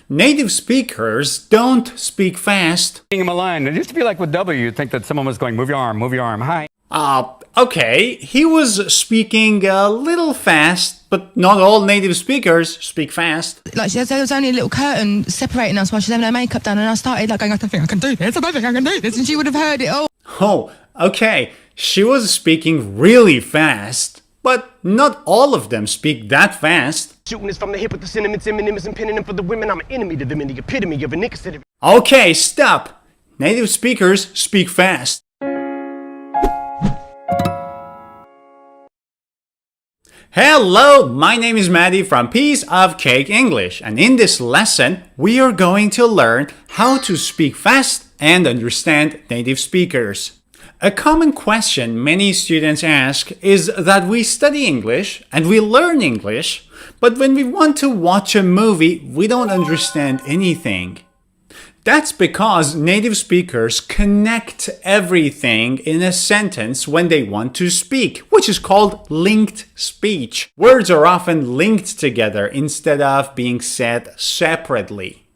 Native speakers don't speak fast. Him a line. It used to be like with W, you'd think that someone was going, move your arm, hi. Okay, he was speaking a little fast, but not all native speakers speak fast. Like, there was only a little curtain separating us while she was having her makeup done, and I started like going, I don't think I can do this, I don't think I can do this, and she would have heard it all. Oh, okay, she was speaking really fast, but not all of them speak that fast. Shooting this from the hip with the sentiments, M&M's and pinning them for the women. I'm an enemy to them in the epitome of a nigga city. Okay, stop! Native speakers speak fast. Hello, my name is Maddie from Piece of Cake English, and in this lesson, we are going to learn how to speak fast and understand native speakers. A common question many students ask is that we study English and we learn English, but when we want to watch a movie, we don't understand anything. That's because native speakers connect everything in a sentence when they want to speak, which is called linked speech. Words are often linked together instead of being said separately.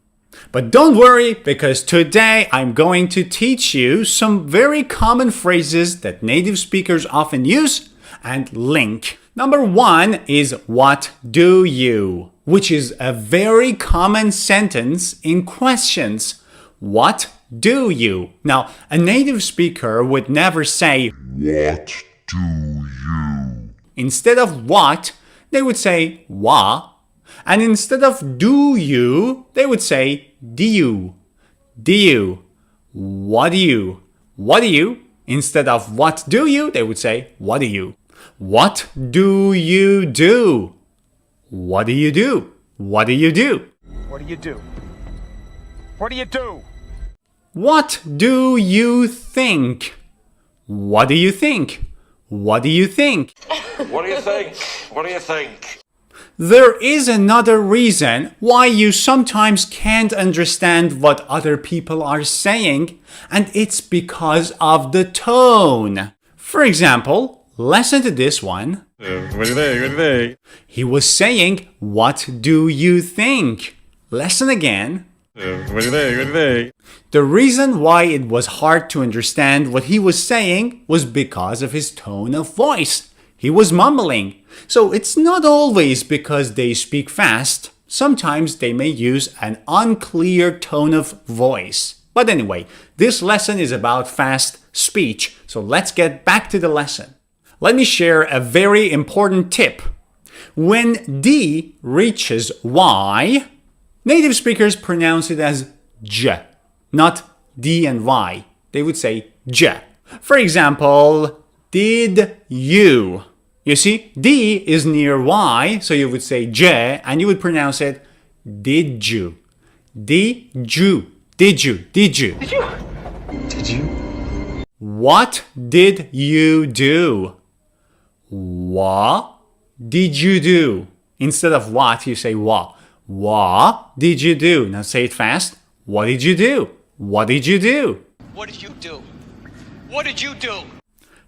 But don't worry, because today I'm going to teach you some very common phrases that native speakers often use and link. Number one is what do you, which is a very common sentence in questions. What do you? Now, a native speaker would never say, what do you? Instead of what, they would say wa. And instead of do you, they would say do you. Do you? What do you? What do you? Instead of what do you, they would say what do you? What do you do? What do you do? What do you do? What do you do? What do you do? What do you think? What do you think? What do you think? What do you think? What do you think? There is another reason why you sometimes can't understand what other people are saying, and it's because of the tone. For example, listen to this one. What do you think? What do you think? He was saying, what do you think? Listen again. What do you think? What do you think? The reason why it was hard to understand what he was saying was because of his tone of voice. He was mumbling. So it's not always because they speak fast. Sometimes they may use an unclear tone of voice. But anyway, this lesson is about fast speech. So let's get back to the lesson. Let me share a very important tip. When D reaches Y, native speakers pronounce it as J, not D and Y. They would say J. For example, did you? You see, D is near Y, so you would say J, and you would pronounce it did you. Did you. Did you. Did you. Did you? Did you? What did you do? What did you do? Instead of what, you say what. What did you do? Now say it fast. What did you do? What did you do? What did you do? What did you do?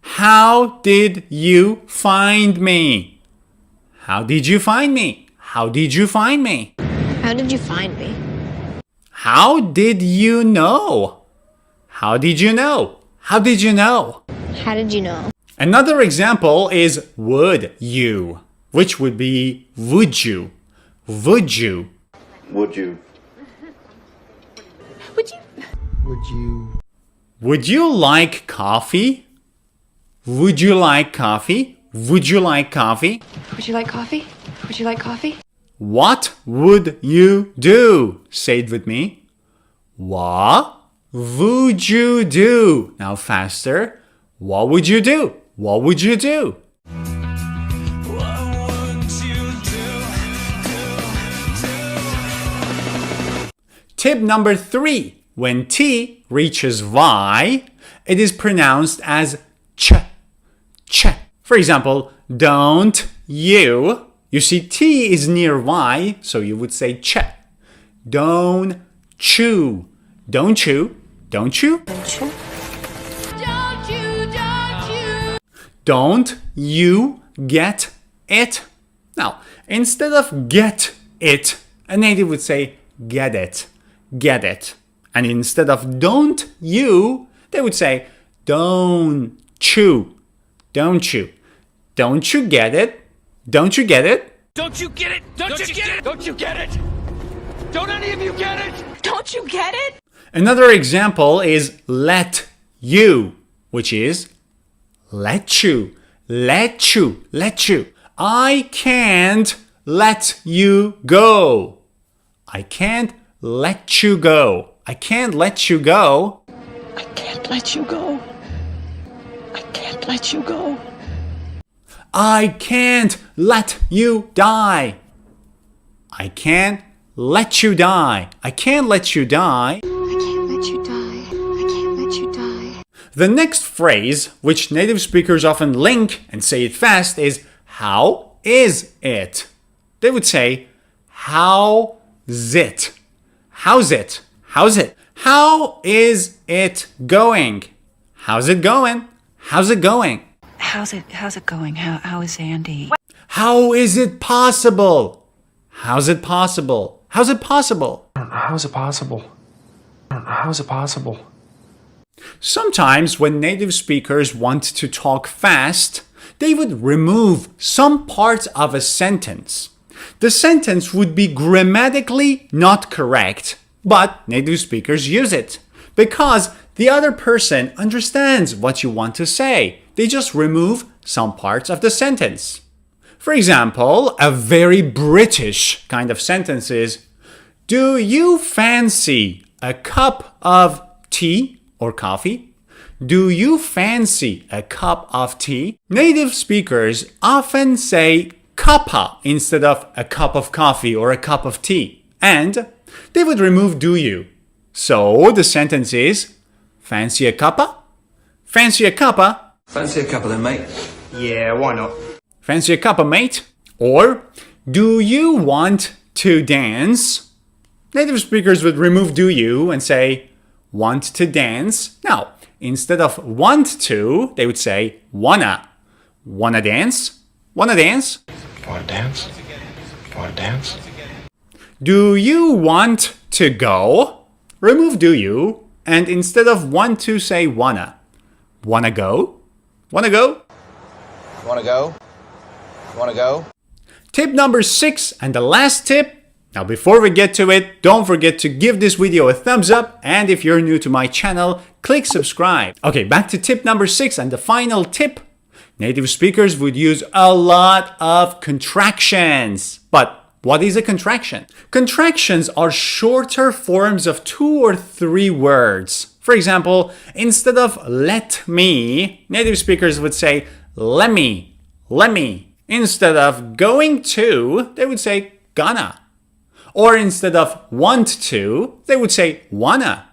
How did you find me? How did you find me? How did you find me? How did you find me? How did you know? How did you know? How did you know? How did you know? Another example is would you, which would be would you. Would you? Would you? Would you? Would you? Would you like coffee? Would you like coffee? Would you like coffee? Would you like coffee? Would you like coffee? What would you do? Say it with me. What would you do? Now faster. What would you do? What would you do? Tip number 3. When T reaches Y, it is pronounced as ch, ch. For example, don't you. You see, T is near Y, so you would say ch. Don't chew. Don't chew. Don't chew. Don't you? Don't you get it? Now, instead of get it, a native would say get it, get it. And instead of don't you, they would say don't you, don't you. Don't you get it? Don't you get it? Don't you get it? Don't you get it? Don't you get it? Don't any of you get it? Don't you get it? Another example is let you, which is let you, let you, let you. I can't let you go. I can't let you go. I can't let you go. I can't let you go. I can't let you go. I can't let you die. I can't let you die. I can't let you die. I can't let you die. I can't let you die. The next phrase, which native speakers often link and say it fast, is how is it? They would say how's it? How's it? How's it? How is it going? How's it going? How's it going? How's it going? How is Andy? How is it possible? How's it possible? How's it possible? How's it possible? How's it possible? Sometimes when native speakers want to talk fast, they would remove some parts of a sentence. The sentence would be grammatically not correct, but native speakers use it because the other person understands what you want to say. They just remove some parts of the sentence. For example, a very British kind of sentence is, do you fancy a cup of tea or coffee? Do you fancy a cup of tea? Native speakers often say cuppa instead of a cup of coffee or a cup of tea. And they would remove do you. So the sentence is, fancy a cuppa? Fancy a cuppa? Fancy a couple then, mate? Yeah, why not? Fancy a cuppa, mate? Or, do you want to dance? Native speakers would remove do you and say, want to dance? Now, instead of want to, they would say, wanna. Wanna dance? Wanna dance? Want to dance? Want to dance? Do you want to go? Remove do you, and instead of want to, say wanna. Wanna go? Wanna go? Wanna go? Wanna go? Tip number 6 and the last tip. Now before we get to it, don't forget to give this video a thumbs up, and if you're new to my channel, click subscribe. Okay, back to tip number 6 and the final tip. Native speakers would use a lot of contractions. But what is a contraction? Contractions are shorter forms of 2 or 3 words. For example, instead of let me, native speakers would say let me, let me. Instead of going to, they would say gonna. Or instead of want to, they would say wanna.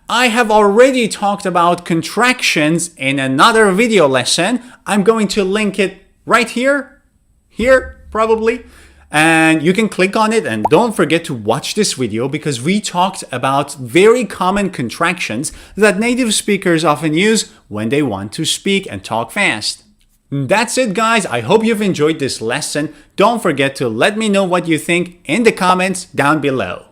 I have already talked about contractions in another video lesson. I'm going to link it right here, probably. And you can click on it, and don't forget to watch this video because we talked about very common contractions that native speakers often use when they want to speak and talk fast. That's it, guys. I hope you've enjoyed this lesson. Don't forget to let me know what you think in the comments down below.